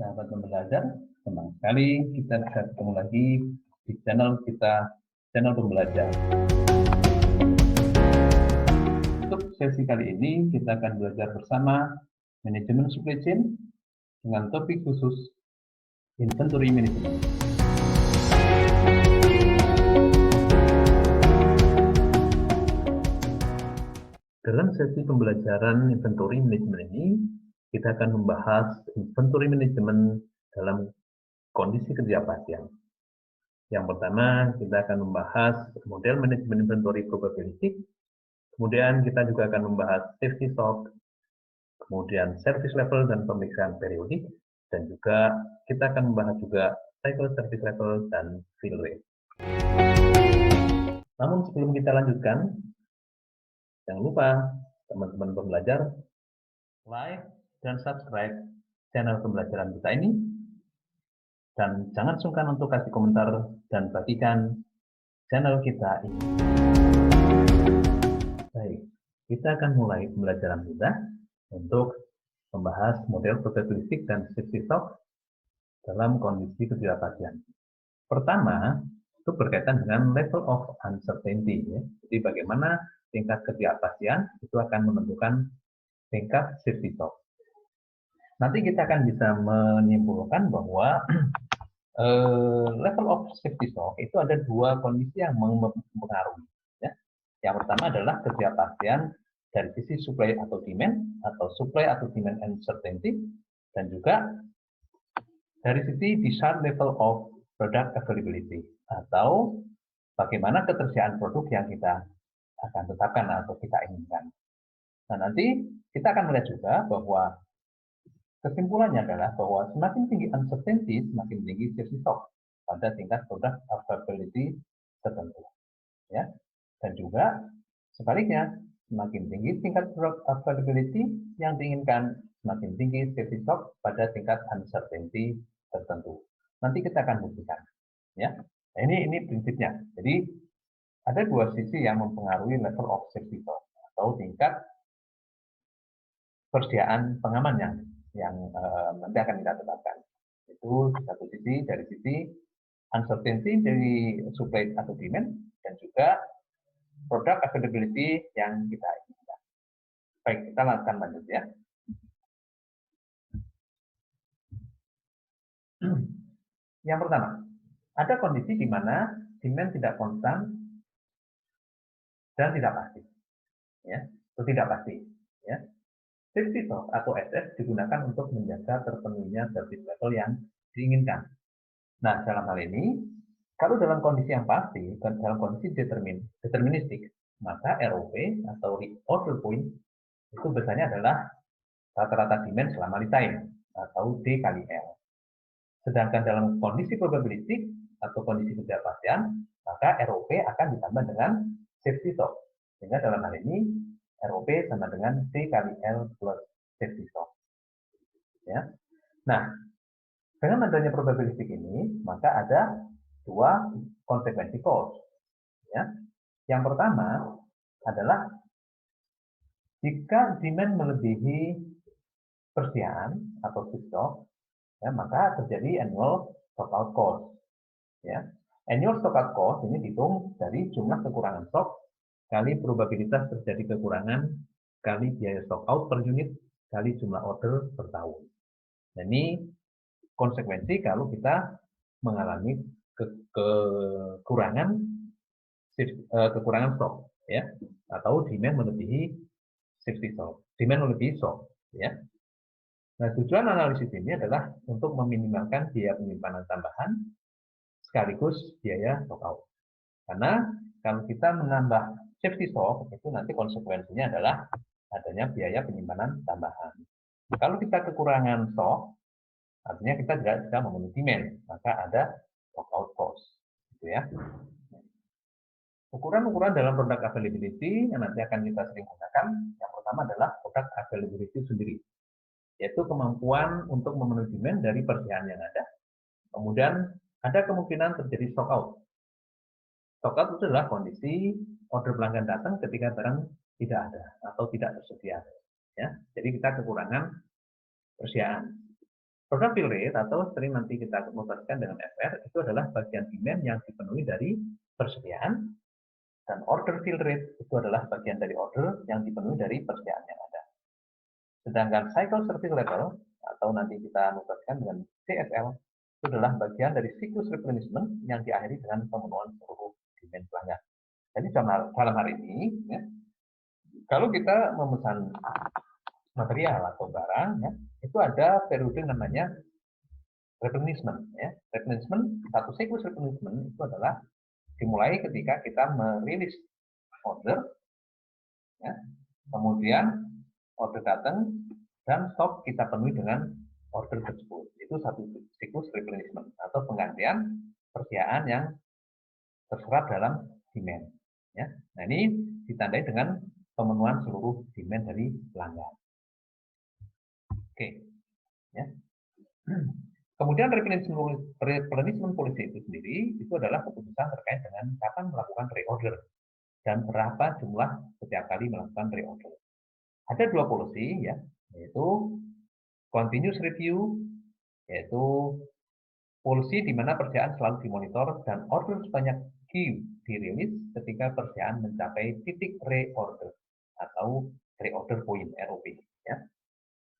sahabat pembelajar, senang sekali kita bisa ketemu lagi di channel kita, channel pembelajar. Untuk sesi kali ini kita akan belajar bersama manajemen supply chain dengan topik khusus inventory management. Dalam sesi pembelajaran inventory management ini, kita akan membahas inventory management dalam kondisi ketidakpastian. Yang pertama, kita akan membahas model manajemen inventory probability. Kemudian kita juga akan membahas safety stock, kemudian service level dan pemeriksaan periodik, dan juga kita akan membahas juga cycle service level dan fill rate. Namun sebelum kita lanjutkan, jangan lupa teman-teman pembelajar like dan subscribe channel pembelajaran kita ini, dan jangan sungkan untuk kasih komentar dan bagikan channel kita ini. Baik, kita akan mulai pembelajaran kita untuk membahas model probabilistik dan safety stock dalam kondisi ketidakpastian. Pertama, itu berkaitan dengan level of uncertainty. Ya. Jadi bagaimana tingkat ketidakpastian itu akan menentukan tingkat safety stock. Nanti kita akan bisa menyimpulkan bahwa level of safety stock itu ada dua kondisi yang mempengaruhi. Ya. Yang pertama adalah ketidakpastian dari sisi supply atau demand, atau supply atau demand uncertainty, dan juga dari sisi desired level of product availability, atau bagaimana ketersediaan produk yang kita akan tetapkan atau kita inginkan. Nah, nanti kita akan melihat juga bahwa kesimpulannya adalah bahwa semakin tinggi uncertainty, semakin tinggi safety stock pada tingkat product availability tertentu. Ya. Dan juga sebaliknya, semakin tinggi tingkat product availability yang diinginkan, semakin tinggi safety stock pada tingkat uncertainty tertentu. Nanti kita akan buktikan. Ya. Nah, ini prinsipnya. Jadi ada dua sisi yang mempengaruhi level of safety stock atau tingkat persediaan pengaman yang nanti akan kita tetapkan. Itu satu sisi dari sisi uncertainty dari supply atau demand, dan juga product availability yang kita inginkan. Baik, kita akan lanjut ya. Yang pertama, ada kondisi di mana demand tidak konstan dan tidak pasti. Ya, atau tidak pasti. Ya. Safety stock atau SF digunakan untuk menjaga terpenuhinya service level yang diinginkan. Nah, dalam hal ini, kalau dalam kondisi yang pasti, dalam kondisi deterministik, maka ROP atau order point itu biasanya adalah rata-rata demand selama lead time atau D kali L. Sedangkan dalam kondisi probabilistik atau kondisi ketidakpastian, maka ROP akan ditambah dengan safety stock. Sehingga dalam hal ini ROP sama dengan D kali L plus safety stock. Ya. Nah, dengan adanya probabilistik ini, maka ada dua konsekuensi cost. Ya. Yang pertama adalah jika demand melebihi persediaan atau stok, ya, maka terjadi annual stockout cost. Ya. Annual stockout cost ini dihitung dari jumlah kekurangan stok kali probabilitas terjadi kekurangan kali biaya stock out per unit kali jumlah order per tahun. Nah, ini konsekuensi kalau kita mengalami kekurangan stok, ya, atau demand melebihi safety stock, demand melebihi stok, ya. Nah, tujuan analisis ini adalah untuk meminimalkan biaya penyimpanan tambahan sekaligus biaya stock out. Karena kalau kita menambah safety stock, itu nanti konsekuensinya adalah adanya biaya penyimpanan tambahan. Kalau kita kekurangan stok, artinya kita tidak bisa memenuhi demand, maka ada stock out cost. Gitu ya. Ukuran-ukuran dalam product availability yang nanti akan kita sering gunakan, yang pertama adalah product availability sendiri, yaitu kemampuan untuk memenuhi demand dari persediaan yang ada. Kemudian ada kemungkinan terjadi stock out. Stock out itu adalah kondisi order pelanggan datang ketika barang tidak ada atau tidak tersedia. Ya, jadi kita kekurangan persediaan. Product fill rate atau sering nanti kita konversikan dengan FR itu adalah bagian demand yang dipenuhi dari persediaan, dan order fill rate itu adalah bagian dari order yang dipenuhi dari persediaan yang ada. Sedangkan cycle service level atau nanti kita konversikan dengan CSL itu adalah bagian dari siklus replenishment yang diakhiri dengan pemenuhan seluruh demand pelanggan. Jadi dalam hari ini, ya, kalau kita memesan material atau barang, ya, itu ada periode namanya replenishment. Ya. Replenishment, satu siklus replenishment itu adalah dimulai ketika kita merilis order, ya, kemudian order datang dan stok kita penuhi dengan order tersebut. Itu satu siklus replenishment atau penggantian persediaan yang terserap dalam demand. Ya. Nah, ini ditandai dengan pemenuhan seluruh demand dari pelanggan. Oke, ya. Kemudian replenishment policy itu sendiri itu adalah keputusan terkait dengan kapan melakukan reorder dan berapa jumlah setiap kali melakukan reorder. Ada dua policy, ya, yaitu continuous review, yaitu policy di mana persediaan selalu dimonitor dan order sebanyak Q dirilis ketika persediaan mencapai titik reorder atau reorder point ROP. Ya.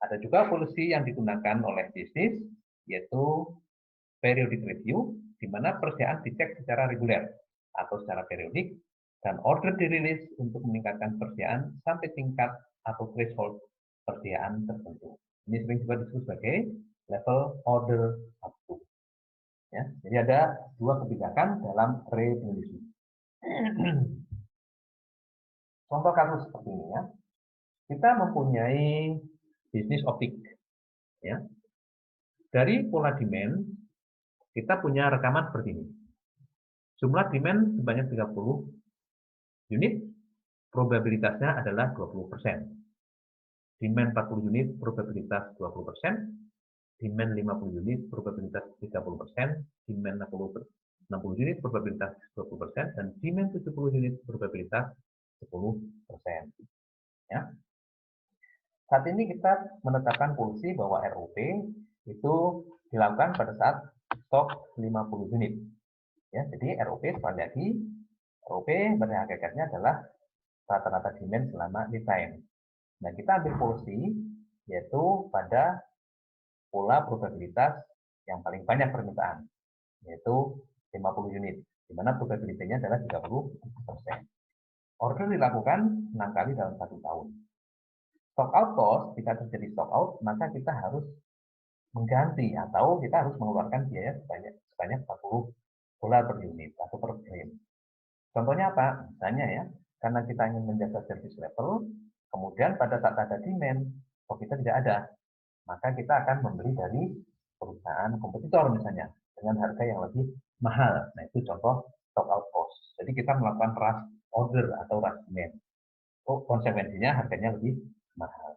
Ada juga policy yang digunakan oleh bisnis, yaitu periodic review, di mana persediaan dicek secara reguler atau secara periodik, dan order dirilis untuk meningkatkan persediaan sampai tingkat atau threshold persediaan tertentu. Ini sering juga disebut sebagai level order up to. Ya, jadi ada dua kebijakan dalam replenishment. Contoh kasus seperti ini, ya. Kita mempunyai bisnis optik. Ya. Dari pola demand, kita punya rekaman seperti ini. Jumlah demand sebanyak 30 unit, probabilitasnya adalah 20%. Demand 40 unit, probabilitas 20%. Demand 50 unit, probabilitas 30%. Demand 60 unit, probabilitas 20%. Dan demand 70 unit, probabilitas 10%. Ya. Saat ini kita menetapkan policy bahwa ROP itu dilakukan pada saat stok 50 unit. Ya, jadi ROP sekali lagi, ROP pada hakikatnya adalah rata-rata demand selama lead time. Nah, kita ambil policy yaitu pada pola probabilitas yang paling banyak permintaan, yaitu 50 unit, di mana probabilitasnya adalah 30%. Order dilakukan 6 kali dalam 1 tahun. Stock out cost, jika terjadi stock out, maka kita harus mengganti atau kita harus mengeluarkan biaya sebanyak 40 dolar per unit atau per frame. Contohnya apa? Misalnya, ya, karena kita ingin menjaga service level, kemudian pada saat ada demand, stok kita tidak ada, maka kita akan membeli dari perusahaan kompetitor misalnya dengan harga yang lebih mahal. Nah, itu contoh stock out cost. Jadi kita melakukan rush order atau rush demand. Konsekuensinya harganya lebih mahal.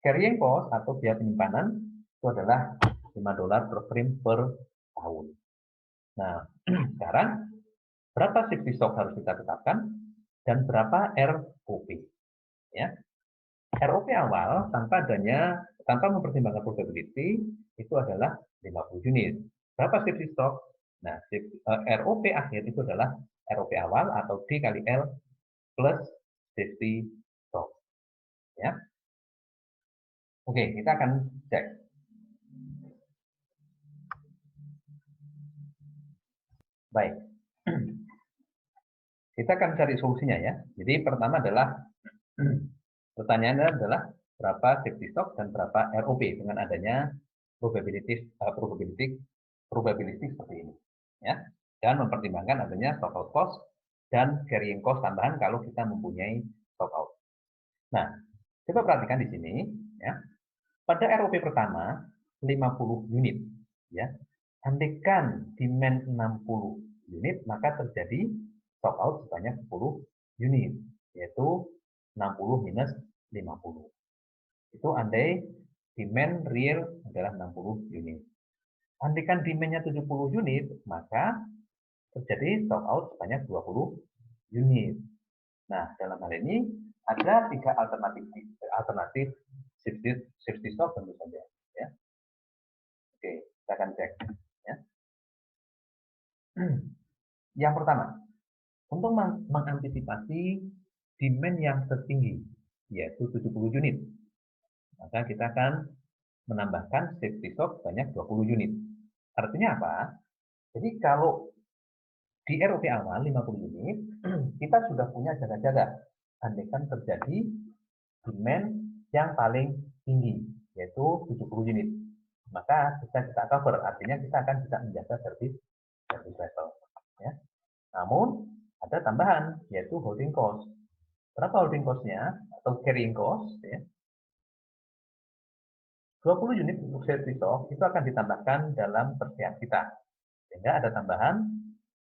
Carrying cost atau biaya penyimpanan itu adalah 5 dolar per frame per tahun. Nah, sekarang berapa safety stock harus kita tetapkan dan berapa ROP? Ya. ROP awal tanpa mempertimbangkan probability itu adalah 50 unit. Berapa safety stock? Nah, ROP akhir itu adalah ROP awal atau D kali L plus safety stock. Ya. Oke, kita akan cek. Baik. Kita akan cari solusinya, ya. Jadi pertama adalah pertanyaannya adalah berapa safety stock dan berapa ROP dengan adanya probability seperti ini, ya. Dan mempertimbangkan adanya stock out cost dan carrying cost tambahan kalau kita mempunyai stock out. Nah, coba perhatikan di sini, ya. Pada ROP pertama 50 unit, ya. Andaikan demand 60 unit, maka terjadi stock out sebanyak 10 unit, yaitu 60 minus 50. Itu andai demand real adalah 60 unit. Andaikan demand-nya 70 unit, maka terjadi stock out sebanyak 20 unit. Nah, dalam hal ini ada 3 alternatif safety stock tentu saja. Ya. Oke, kita akan cek. Ya. Yang pertama, untuk mengantisipasi demand yang tertinggi, yaitu 70 unit, maka kita akan menambahkan safety stock banyak 20 unit. Artinya apa? Jadi kalau di ROP awal 50 unit, kita sudah punya jaga-jaga. Andaikan terjadi demand yang paling tinggi, yaitu 70 unit. Maka bisa kita cover, artinya kita akan bisa menjaga service level. Ya. Namun, ada tambahan, yaitu holding cost. Berapa holding cost-nya? Atau carrying cost, ya. 20 unit untuk safety stock itu akan ditambahkan dalam persiap kita. Sehingga ada tambahan,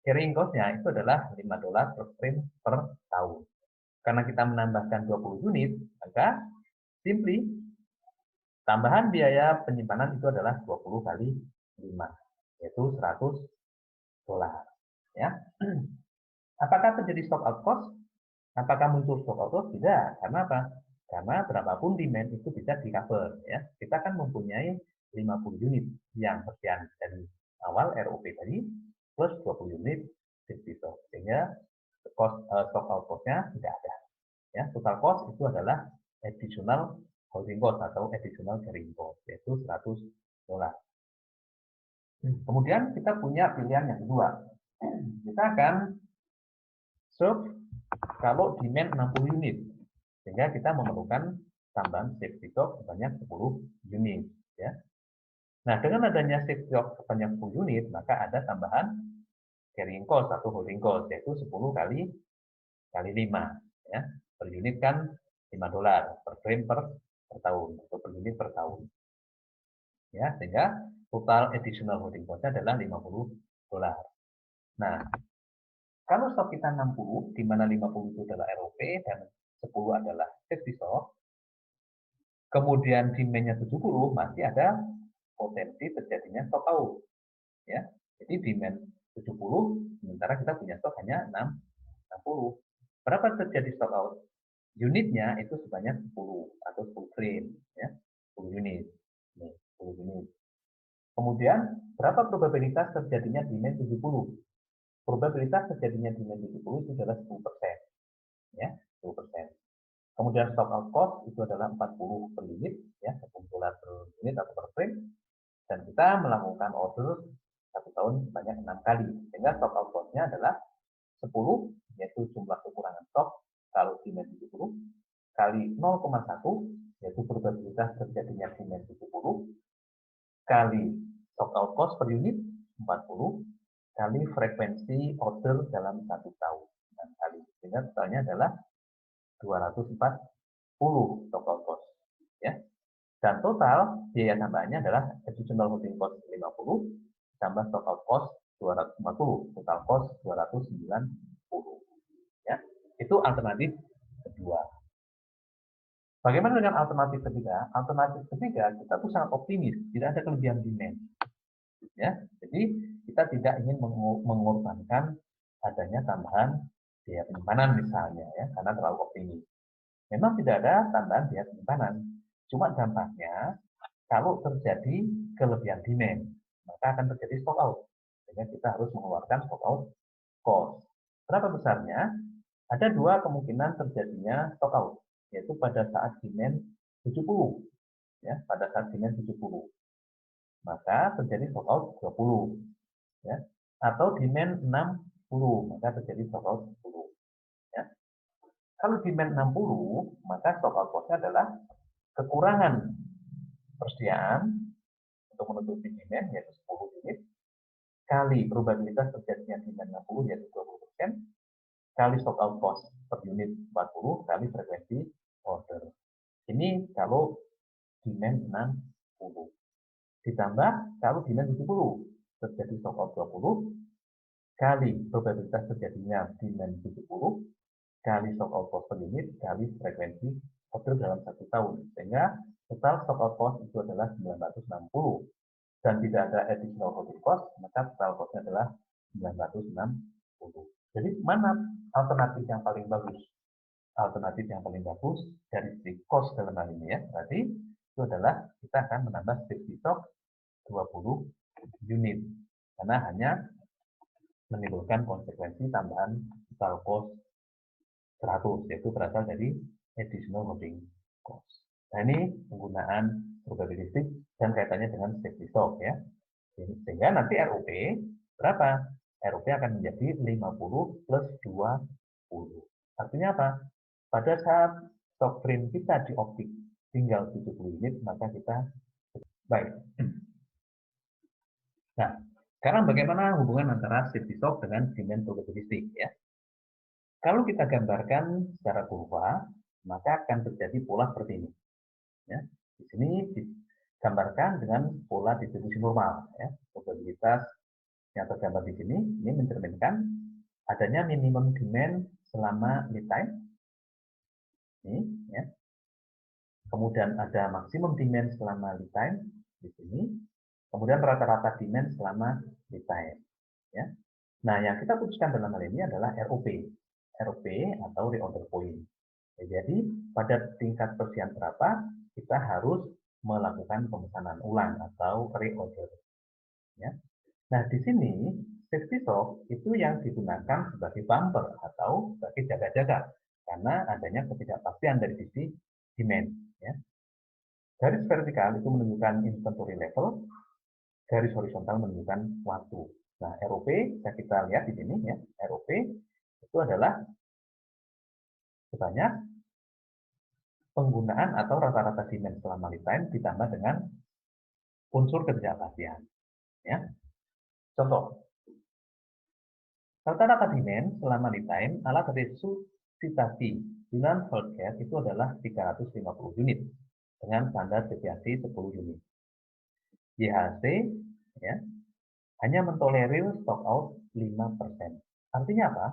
carrying cost-nya itu adalah $5 per frame per tahun. Karena kita menambahkan 20 unit, maka simply tambahan biaya penyimpanan itu adalah 20 kali 5, yaitu $100. Ya. Apakah terjadi stock out cost? Apakah muncul stock out cost? Tidak. Karena apa? Karena berapapun demand itu bisa di-cover. Ya. Kita kan mempunyai 50 unit yang sekian dari awal ROP tadi, plus 20 unit safety stock. Sehingga stock out cost-nya tidak ada. Ya, total cost itu adalah additional holding cost atau additional carrying cost, yaitu $100. Kemudian kita punya pilihan yang kedua. Kita akan serve kalau demand 60 unit, sehingga kita memerlukan tambahan safety stock sebanyak 10 unit. Ya. Nah, dengan adanya safety stock sebanyak 10 unit, maka ada tambahan carrying cost atau holding cost, yaitu 10 kali 5. Ya. Per unit kan $5 per frame per tahun, atau per unit per tahun. Ya, sehingga total additional holding cost-nya adalah $50. Nah, kalau stok kita 60, di mana 50 itu adalah ROP dan 10 adalah safety stock, kemudian demand-nya 70, masih ada potensi terjadinya stock out. Ya. Jadi demand 70, sementara kita punya stok hanya 60. Berapa terjadi stock out? Unitnya itu sebanyak 10 atau 10 frame, ya. 10 unit. Nih, 10 unit. Kemudian, berapa probabilitas terjadinya demand 70? Probabilitas terjadinya demand 70 itu adalah 10%. Ya, 10%. Kemudian stock out cost itu adalah 40 per unit, ya, $10 per unit atau per frame. Dan kita melakukan order 1 tahun sebanyak 6 kali. Sehingga stock out cost-nya adalah 10, yaitu jumlah kekurangan stok kalau demand 70, kali 0,1, yaitu probabilitas terjadinya demand 70, kali stock out cost per unit 40, kali frekuensi order dalam 1 tahun 6 kali. Sehingga totalnya adalah 240 stock out cost. Ya. Dan total biaya tambahannya adalah additional holding cost 50 tambah stock out cost 240, total cost 290. Ya. Itu alternatif kedua. Bagaimana dengan alternatif ketiga? Alternatif ketiga kita tuh sangat optimis, tidak ada kelebihan demand. Ya, jadi kita tidak ingin mengorbankan adanya tambahan biaya penyimpanan misalnya, ya, karena terlalu optimis. Memang tidak ada tambahan biaya penyimpanan, cuma dampaknya kalau terjadi kelebihan demand, maka akan terjadi stock out, sehingga kita harus mengeluarkan stock out cost. Berapa besarnya? Ada 2 kemungkinan terjadinya stock out, yaitu pada saat demand 70, ya, pada saat demand 70. Maka terjadi stock out 20, ya. Atau demand 60, maka terjadi stock out 10, ya. Kalau demand 60, maka stock out cost-nya adalah kekurangan persediaan untuk menutupi demand, yaitu 10 unit, kali probabilitas terjadinya demand 60, yaitu 20%, kali stock out cost per unit 40, kali frekuensi order. Ini kalau demand 60. Ditambah kalau demand 70, terjadi stock out 20, kali probabilitas terjadinya demand 70, kali stock out cost per unit, kali frekuensi order dalam 1 tahun. Sehingga total stock out cost itu adalah 960. Dan tidak ada additional holding cost, maka total cost-nya adalah 960. Jadi mana alternatif yang paling bagus? Alternatif yang paling bagus dari segi cost dalam hal ini, ya. Berarti itu adalah kita akan menambah safety stock 20 unit. Karena hanya menimbulkan konsekuensi tambahan total cost 100, yaitu berasal dari additional loading cost. Nah, ini penggunaan probabilistik dan kaitannya dengan safety stock ya. Sehingga nanti ROP berapa? ROP akan menjadi 50 plus 20. Artinya apa? Pada saat stok frame kita di optik tinggal 70 unit, maka kita baik. Nah, sekarang bagaimana hubungan antara safety stock dengan demand probabilistik ya? Kalau kita gambarkan secara kurva, maka akan terjadi pola seperti ini. Ya, di sini digambarkan dengan pola distribusi normal. Ya. Probabilitas yang tergambar di sini ini mencerminkan adanya minimum demand selama lead time. Ini, ya. Kemudian ada maksimum demand selama lead time di sini. Kemudian rata-rata demand selama lead time. Ya. Nah, yang kita putuskan dalam hal ini adalah ROP. ROP atau reorder point. Jadi, pada tingkat tersian berapa, kita harus melakukan pemesanan ulang atau reorder. Ya. Nah, di sini, safety stock itu yang digunakan sebagai bumper atau sebagai jaga-jaga, karena adanya ketidakpastian dari sisi demand. Ya. Garis vertikal itu menunjukkan inventory level, garis horizontal menunjukkan waktu. Nah, ROP, kita lihat di sini, ya, ROP itu adalah sebanyak penggunaan atau rata-rata demand selama lead time ditambah dengan unsur ketidakpastian. Ya. Contoh, rata-rata demand selama lead time ala resusitasi Yunan Healthcare itu adalah 350 unit dengan standar deviasi 10 unit. YHC ya, hanya mentolerir stock out 5%. Artinya apa?